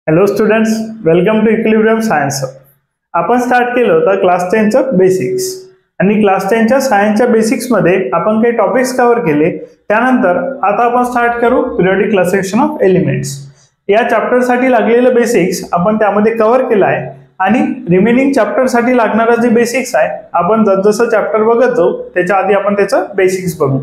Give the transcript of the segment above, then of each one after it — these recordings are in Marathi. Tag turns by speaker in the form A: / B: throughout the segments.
A: Hello students, welcome to equilibrium science. आपण स्टार्ट केलं होतं क्लास 10चं बेसिक्स आणि क्लास 10च्या सायन्सच्या बेसिक्समध्ये आपण काही टॉपिक्स कव्हर केले. त्यानंतर आता आपण स्टार्ट करू पिरियडिक क्लासिफिकेशन ऑफ एलिमेंट्स. या चॅप्टरसाठी लागलेलं बेसिक्स आपण त्यामध्ये कव्हर केलं आहे आणि रिमेनिंग चॅप्टरसाठी लागणारा जे बेसिक्स आहे आपण जसं चॅप्टर बघत जाऊ त्याच्या आधी आपण त्याचं बेसिक्स बघू.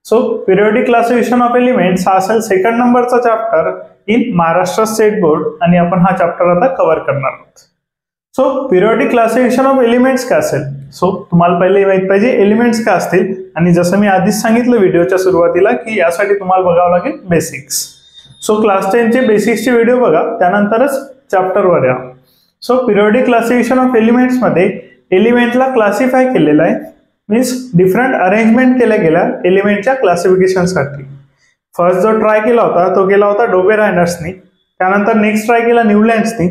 A: So periodic classification of elements हा असेल सेकंड नंबरचा chapter in Maharashtra state board आणि आपण हा चॅप्टर आता कव्हर करणार आहोत. So periodic classification of elements काय असेल? सो तुम्हाला पहिले माहित पाहिजे एलिमेंट्स काय असतील आणि जसं मी आधीच सांगितलं व्हिडिओच्या सुरुवातीला की यासाठी तुम्हाला बघावं लागेल बेसिक्स. सो क्लास 10चे बेसिक्सचे व्हिडिओ बघा, त्यानंतरच चॅप्टरवर या. So periodic classification of elements मध्ये एलिमेंटला क्लासिफाय केलेलं आहे, मीन्स डिफरंट अरेंजमेंट केल्या गेल्या एलिमेंटच्या क्लासिफिकेशनसाठी. फर्स्ट जो ट्राय केला होता तो केला होता डोबेरायनर्सनी, त्यानंतर नेक्स्ट ट्राय केला न्यूलँड्सनी,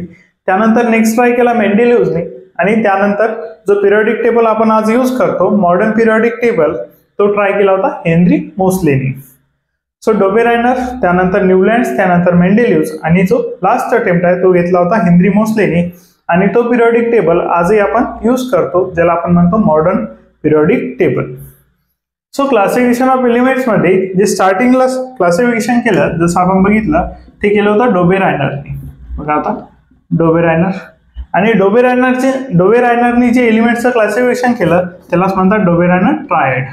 A: त्यानंतर नेक्स्ट ट्राय केला मेंडेलिव्हजनी आणि त्यानंतर जो पिरियडिक टेबल आपण आज यूज करतो मॉडर्न पिरियडिक टेबल तो ट्राय केला होता हेनरी मोसलेनी. सो डोबेरायनर, त्यानंतर न्यूलँड्स, त्यानंतर मेंडेलिव्हज आणि जो लास्ट अटेम्प्ट आहे तो घेतला होता हेनरी मोसलेनी आणि तो पिरियडिक टेबल आजही आपण यूज करतो ज्याला आपण म्हणतो modern periodic table. So classification of elements मध्ये जे स्टार्टिंगला क्लासिफिकेशन केलं जसं आपण बघितलं ते केलं होतं डोबेरायनरनी. बघा आता डोबेरायनर आणि डोबेरायनरनी जे एलिमेंट्सचं क्लासिफिकेशन केलं त्यालाच म्हणतात डोबेरायनर ट्रायड.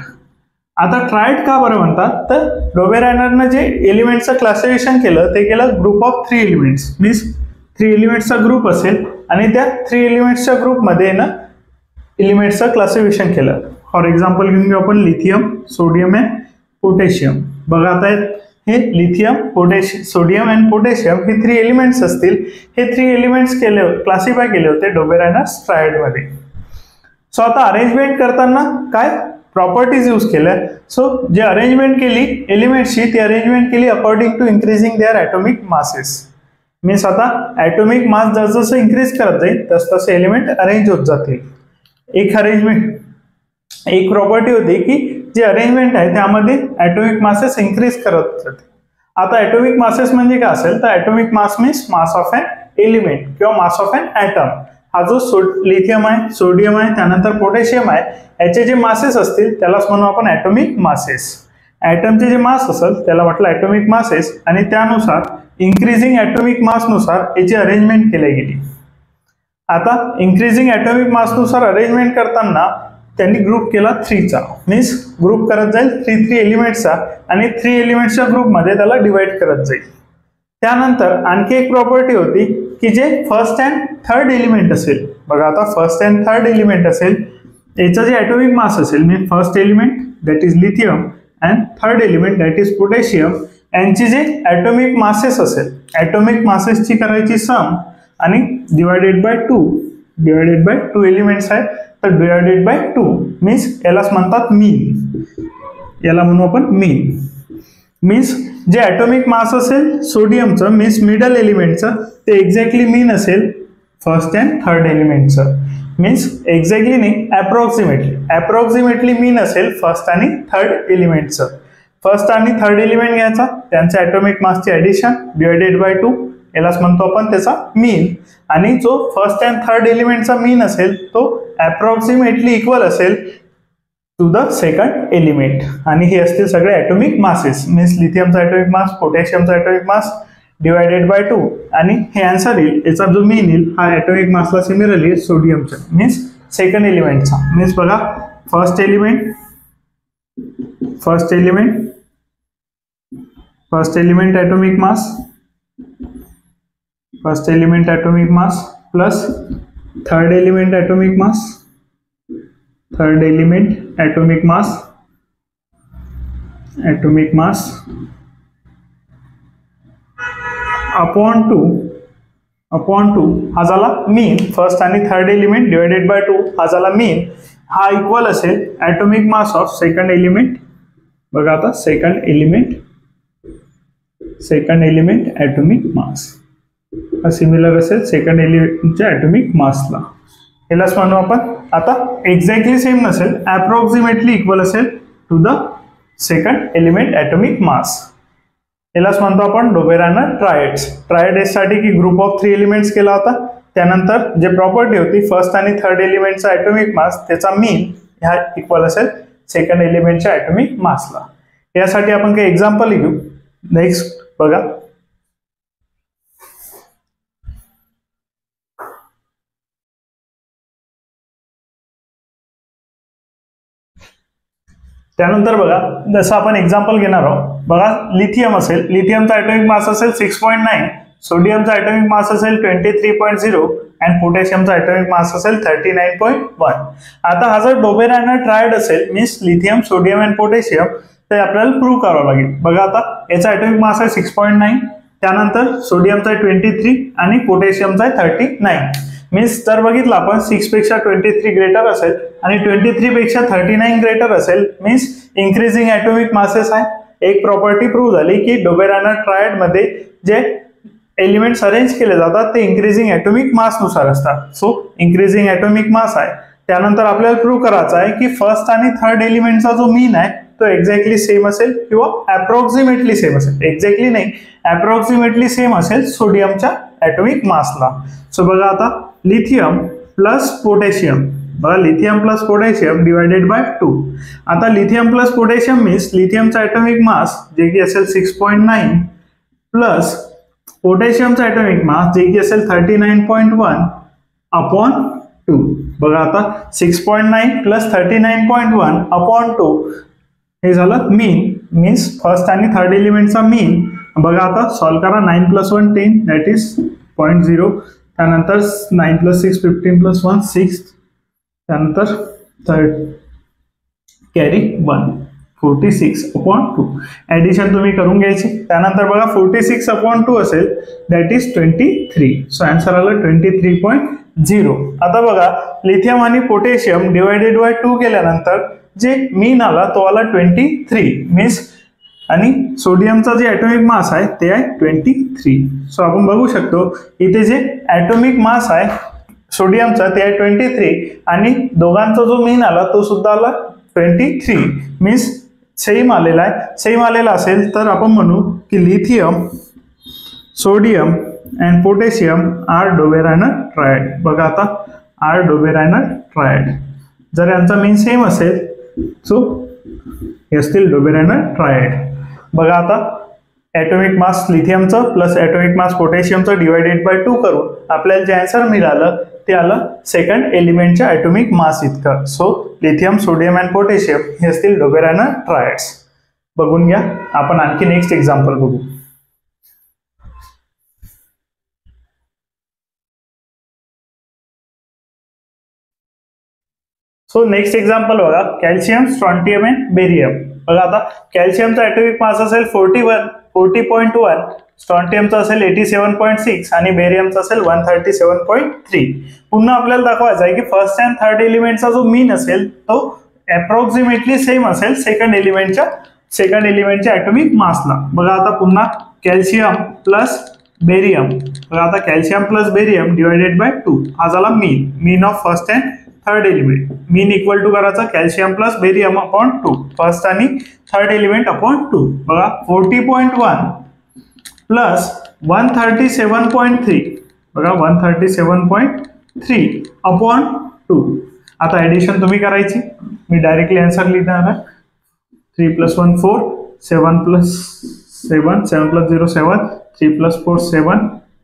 A: आता ट्रायड का बरं म्हणतात तर डोबेरायनरनं जे एलिमेंट्सचं क्लासिफिकेशन केलं ते केलं ग्रुप ऑफ 3 एलिमेंट्स, मीन्स 3 एलिमेंट्सचा ग्रुप असेल आणि त्या 3 एलिमेंट्सच्या ग्रुपमध्ये ना एलिमेंट्सचं क्लासिफिकेशन केलं. फॉर एक्झाम्पल घेऊन घेऊ आपण लिथियम, सोडियम अँड पोटॅशियम. बघा आता हे लिथियम, सोडियम अँड पोटॅशियम हे 3 एलिमेंट्स असतील. हे 3 एलिमेंट्स क्लासिफाय केले होते डोबेरायनर्स ट्रायडमध्ये. सो आता अरेंजमेंट करताना काय प्रॉपर्टीज यूज केल्या. सो जे अरेंजमेंट केली एलिमेंट्सची ती अरेंजमेंट केली according to increasing their atomic masses. Means आता ॲटॉमिक मास जसं इन्क्रीज करत जाईल तसं एलिमेंट अरेंज होत जातील. एक प्रॉपर्टी होती की जे अरेंजमेंट आहे त्यामध्ये ॲटॉमिक मासेस इन्क्रीज करत जाते. आता ॲटॉमिक मासेस म्हणजे काय असेल तर atomic mass means mass of an element किंवा मास ऑफ अन ॲटम. हा जो लिथियम आहे, सोडियम आहे, त्यानंतर पोटॅशियम आहे, याचे जे मासेस असतील त्यालाच म्हणू आपण ॲटॉमिक मासेस. ॲटमचे जे मास असेल त्याला म्हटलं ॲटॉमिक मासेस आणि त्यानुसार इन्क्रीजिंग ॲटॉमिक मासनुसार याची अरेंजमेंट केली गेली. आता इन्क्रीजिंग ॲटॉमिक मासनुसार अरेंजमेंट करताना त्यांनी ग्रुप केला 3चा, मीन्स ग्रुप करत जाईल 3 एलिमेंट्सचा आणि 3 एलिमेंट्सच्या ग्रुपमध्ये त्याला डिवाइड करत जाईल. त्यानंतर आणखी एक प्रॉपर्टी होती की जे फर्स्ट अँड थर्ड एलिमेंट असेल. बघा आता फर्स्ट अँड थर्ड एलिमेंट असेल याचं जे ॲटॉमिक मास असेल means first element that is lithium and third element that is potassium यांची जे ॲटॉमिक मासेस असेल ॲटॉमिक मासेसची करायची सम आणि डिवायडेड बाय 2 एलिमेंट्स आहेत तर डिवायडेड बाय 2 मीन्स यालाच म्हणतात मीन. याला म्हणू आपण मीन. मीन्स जे ॲटॉमिक मास असेल सोडियमचं मीन्स मिडल एलिमेंटचं ते एक्झॅक्टली मीन असेल फर्स्ट अँड थर्ड एलिमेंटचं. मीन्स एक्झॅक्टली नाही ॲप्रॉक्सिमेटली मीन असेल फर्स्ट आणि थर्ड एलिमेंटचं. फर्स्ट आणि थर्ड एलिमेंट घ्यायचा त्यांच्या ॲटॉमिक मासची ॲडिशन डिवायडेड बाय 2 यालाच म्हणतो आपण त्याचा मीन आणि जो फर्स्ट अँड थर्ड एलिमेंटचा मीन असेल तो अप्रॉक्सिमेटली इक्वल असेल टू द सेकंड एलिमेंट आणि हे असतील सगळे ॲटॉमिक मासेस. मीन्स लिथियमचा ॲटॉमिक मास, पोटॅशियमचा ॲटॉमिक मास डिवायडेड बाय 2 आणि हे आन्सर येईल. याचा जो मीन येईल हा ॲटॉमिक मासला सिमिलरली सोडियमचा मीन्स सेकंड एलिमेंटचा. मीन्स बघा first element atomic mass plus third element atomic mass upon 2 हा झाला मीन. फर्स्ट आणि थर्ड एलिमेंट डिवायडेड बाय 2 हा झाला मीन. हा इक्वल असेल atomic mass of second element. बघा आता सेकंड एलिमेंट ॲटॉमिक मास हा सिमिलर असेल सेकंड एलिमेंटच्या ॲटॉमिक मासला. यालाच म्हणू आपण आता एक्झॅक्टली सेम नसेल अप्रॉक्सिमेटली इक्वल असेल to the second element atomic mass. यालाच म्हणतो आपण डोबेरानर ट्रायड्स. ट्रायड साठी की ग्रुप ऑफ 3 एलिमेंट्स केला होता. त्यानंतर जे प्रॉपर्टी होती फर्स्ट आणि थर्ड एलिमेंटचा ॲटॉमिक मास त्याचा मीन ह्या इक्वल असेल सेकंड एलिमेंटच्या ॲटॉमिक मासला. यासाठी आपण काही एक्झाम्पल घेऊ. नेक्स्ट बघा, त्यानंतर बघा जसं आपण एक्झाम्पल घेणार आहोत. बघा लिथियम असेल, लिथियमचा ॲटॉमिक मास असेल 6.9, सोडियमचा ॲटॉमिक मास असेल 23.0 आणि पोटॅशियमचा ॲटॉमिक मास असेल 39.1. आता हा जर डोबेरानर ट्रायड असेल मीन्स लिथियम, सोडियम आणि पोटॅशियम, ते आपल्याला प्रूव्ह करावं लागेल. बघा आता याचा ॲटॉमिक मास आहे 6.9, त्यानंतर सोडियमचा आहे 23 आणि पोटॅशियमचा आहे 39. मीन्स जर बघितलं आपण 6 पेक्षा 23 ग्रेटर असेल आणि 23 पेक्षा 39 ग्रेटर असेल मीन्स इंक्रीजिंग ॲटॉमिक मासेस आहे. एक प्रॉपर्टी प्रूव्ह झाली की डोबेरानर ट्रायड मध्ये जे एलिमेंट्स अरेंज केले जातात ते इंक्रीजिंग ॲटॉमिक मास नुसार असतात. सो इंक्रीजिंग ॲटॉमिक मास आहे. त्यानंतर आपल्याला प्रूव्ह करायचं आहे की फर्स्ट आणि थर्ड एलिमेंटचा जो मीन आहे तो एक्झॅक्टली सेम असेल किंवा अप्रॉक्सिमेटली सेम असेल. एक्झॅक्टली नाही, अप्रॉक्सिमेटली सेम असेल सोडियमच्या ॲटॉमिक मासला. सो बघा आता लिथियम प्लस पोटॅशियम, बघा lithium plus potassium divided by 2. आता लिथियम प्लस पोटॅशियम मीन्स लिथियमचा ॲटॉमिक मास जे की असेल 6.9 प्लस पोटॅशियमचा ॲटॉमिक मास जे की असेल 39.1 अपॉन 2. बघा आता 6.9 प्लस 39.1 अपॉन 2 हे झालं मीन, मीन्स फर्स्ट आणि थर्ड एलिमेंटचा मीन. बघा आता सॉल्व करा. 9 + 1 10 दॅट इज 0. त्यानंतर 9 + 6 15 + 1 6. त्यानंतर थर्ड कॅरी 1 46 अपॉन 2. ॲडिशन तुम्ही करून घ्यायची. त्यानंतर बघा 46 अपॉन 2 असेल दॅट इज 23. सो आन्सर आलं 23.0. आता बघा लिथियम आणि पोटॅशियम डिवायडेड बाय 2 केल्यानंतर जे मीन आला तो आला 23 मीन्स आणि सोडियमचा जे ॲटॉमिक मास आहे ते आहे 23. सो आपण बघू शकतो इथे जे ॲटॉमिक मास आहे सोडियमचा ते आहे 23 आणि दोघांचा जो मीन आला तो सुद्धा आला 23 मीन्स सेम आलेला आहे. सेम आलेला असेल तर आपण म्हणू की lithium, sodium and potassium are Dobereiner triad. बघा आता आर डोबेरानर ट्रायड. जर यांचा मीन सेम असेल सो हे असतील डोबेरानर ट्रायड. बघा आता ॲटॉमिक मास लिथियमचं प्लस ॲटॉमिक मास पोटॅशियमचं डिवायडेड बाय 2 करून आपल्याला जे आन्सर मिळालं ते आलं सेकंड एलिमेंटच्या ॲटॉमिक मास इतकं. So lithium, sodium and potassium हे असतील डोबेरानर ट्रायड्स. बघून घ्या. आपण आणखी नेक्स्ट एक्झाम्पल बघू. सो नेक्स्ट एक्झाम्पल बघा कॅल्शियम, स्ट्रॉन्टियम अँड बेरियम. बघा आता कॅल्शियमचा ॲटॉमिक मास असेल 40.1, स्ट्रॉन्टियमचा असेल 87.6 आणि बेरियमचा असेल 137.3. पुन्हा आपल्याला दाखवायचं आहे की फर्स्ट अँड थर्ड एलिमेंटचा जो मीन असेल तो अप्रॉक्सिमेटली सेम असेल सेकंड एलिमेंटच्या ॲटॉमिक मासला. बघा आता पुन्हा कॅल्शियम प्लस बेरियम. बघा आता calcium plus barium divided by 2 हा झाला mean of first and third element. Mean equal to करायचा calcium plus barium upon 2 first आणि थर्ड एलिमेंट अपॉन 2. बघा 40.1 प्लस 137.3. बघा 137.3 अपॉन 2. आता ॲडिशन तुम्ही करायची. मी डायरेक्टली आन्सर लिहिणार आहे. 3 + 1 4, 7 + 7, 7 + 0 7, 3 + 4 7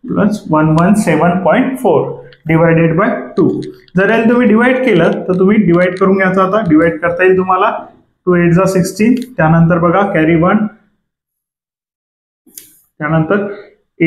A: प्लस 117.4 डिवायडेड बाय 2. जर याला तुम्ही डिवाइड केलं तर तुम्ही डिवाइड करून घ्यायचं. आता डिवाइड करता येईल तुम्हाला. 2 8 जा 16. त्यानंतर बघा कॅरी 1. त्यानंतर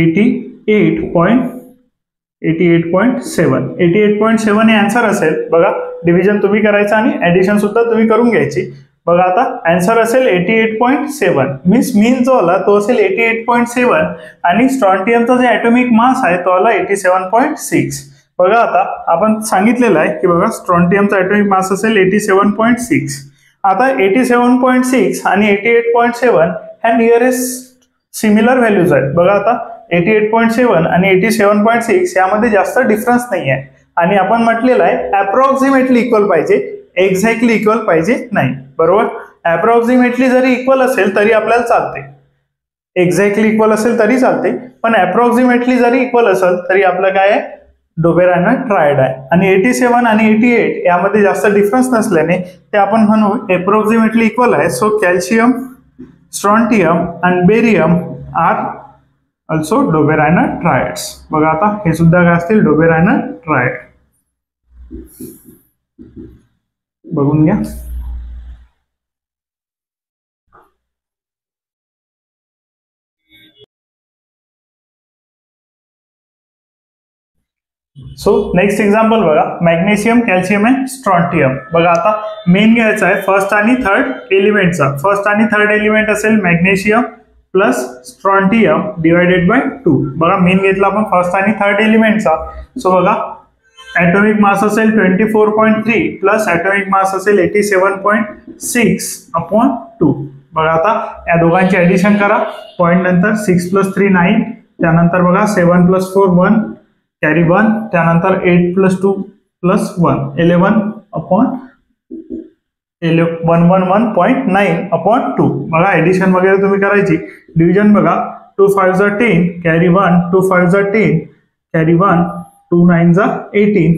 A: 88.7 हे आन्सर असेल. बघा डिव्हिजन तुम्ही करायचं आणि ऍडिशन सुद्धा तुम्ही करून घ्यायची. बघा आता आन्सर असेल 88.7 मीन्स मीन जो आला तो असेल 88.7 आणि स्ट्रॉन्टियमचा जे ॲटॉमिक मास आहे तो आला 87.6. बघा आता आपण सांगितलेलं आहे की बघा स्ट्रॉन्टियमचा ॲटॉमिक मास असेल 87.6. आता 87.6 आणि 88.7 ह्या नियरेस्ट सिमिलर व्हॅल्यूज आहेत. बघा आता 88.7 आणि 87.6 यामध्ये जास्त डिफरन्स नाही आहे आणि आपण म्हटलेलं आहे अप्रॉक्सिमेटली इक्वल पाहिजे, एक्झॅक्टली इक्वल पाहिजे नाही. बरोबर, अप्रॉक्सिमेटली जरी इक्वल असेल तरी आपल्याला चालते. एक्झॅक्टली इक्वल असेल तरी चालते, पण अप्रॉक्सिमेटली जरी इक्वल असेल तरी आपलं काय आहे, डोबेरायनर ट्रायड आहे. आणि 87 आणि 88 यामध्ये जास्त डिफरन्स नसल्याने ते आपण म्हणू अप्रॉक्सिमेटली इक्वल आहे. So calcium, strontium and barium are also Dobereiner triads. बघा आता हे सुद्धा काय असतील, डोबेरायनर ट्रायड. बघून घ्या. सो नेक्स्ट एक्झाम्पल बघा, मॅग्नेशियम, कॅल्शियम अँड स्ट्रॉन्टियम. बघा आता मेन घ्यायचा आहे फर्स्ट आणि थर्ड एलिमेंटचा. फर्स्ट आणि थर्ड एलिमेंट असेल magnesium plus strontium divided by 2. बघा मेन घेतला आपण फर्स्ट आणि थर्ड एलिमेंटचा. सो बघा ॲटॉमिक मास असेल 24.3 प्लस ॲटॉमिक मास असेल 87.6 अपॉन 2. बघा आता या दोघांची ऍडिशन करा. पॉईंट नंतर 6 + 3 9, त्यानंतर बघा 7 + 4 1 कॅरी 1, त्यानंतर 8 + 2 + 1 11 अपॉन 111.9 अपॉन 2. बघा ऍडिशन वगैरे तुम्ही करायची. डिव्हिजन बघा 2 5 10 कॅरी 1, 2 5 10 कॅरी 1, 2 9 18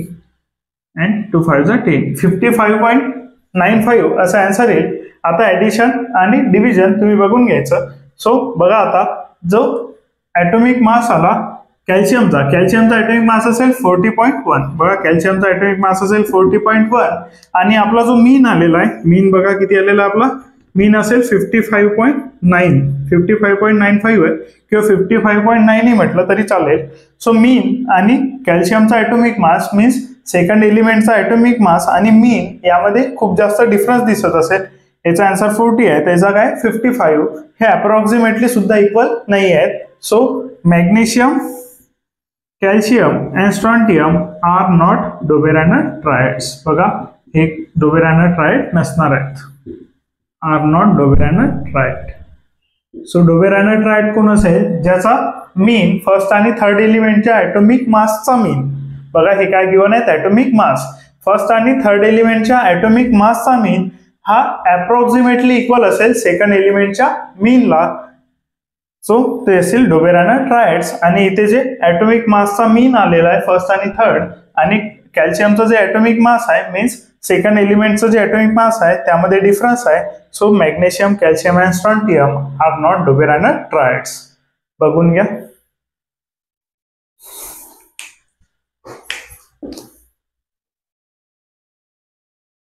A: अँड 2 5 10, 55.95 असा आन्सर येईल. आता ऍडिशन आणि डिव्हिजन तुम्ही बघून घ्यायचं. सो बघा आता जो ॲटॉमिक मास आला कॅल्शियमचा ॲटॉमिक मास असेल 40.1. बघा कॅल्शियमचा ॲटॉमिक मास असेल 40.1 आणि आपला जो मीन आलेला आहे, मीन बघा किती आलेला आपला, मीन असेल 55.9, 55.95 आहे किंवा 55.9 म्हटलं तरी चालेल. सो मीन आणि कॅल्शियमचा ॲटॉमिक मास मीन्स सेकंड एलिमेंटचा ॲटॉमिक मास आणि मीन यामध्ये खूप जास्त डिफरन्स दिसत असेल. याचा आन्सर 40 आहे, त्याचा काय 55. हे अप्रॉक्सिमेटली सुद्धा इक्वल नाही आहेत. So magnesium, calcium and strontium are not Dobereiner triads. बघा हे डोबेरायनर ट्रायड नसणार आहेत, are not Dobereiner triad. So Dobereiner triad कोण असेल, ज्याचा मीन फर्स्ट आणि थर्ड एलिमेंटच्या ॲटॉमिक मासचा मीन. बघा हे काय गिव्हन आहेत, ॲटॉमिक मास. फर्स्ट आणि थर्ड एलिमेंटच्या ॲटॉमिक मासचा मीन हा अप्रॉक्सिमेटली इक्वल असेल सेकंड एलिमेंटच्या मीनला. सो ते असेल डोबेरायनर ट्रायड्स. आणि इथे जे ॲटॉमिक मासचा मीन आलेला आहे फर्स्ट आणि थर्ड, आणि कॅल्शियमचं जे ॲटॉमिक मास आहे मीन्स सेकंड एलिमेंटचं जे ॲटॉमिक मास आहे त्यामध्ये डिफरन्स आहे. So magnesium, calcium and strontium are not Dobereiner triads. बघून घ्या.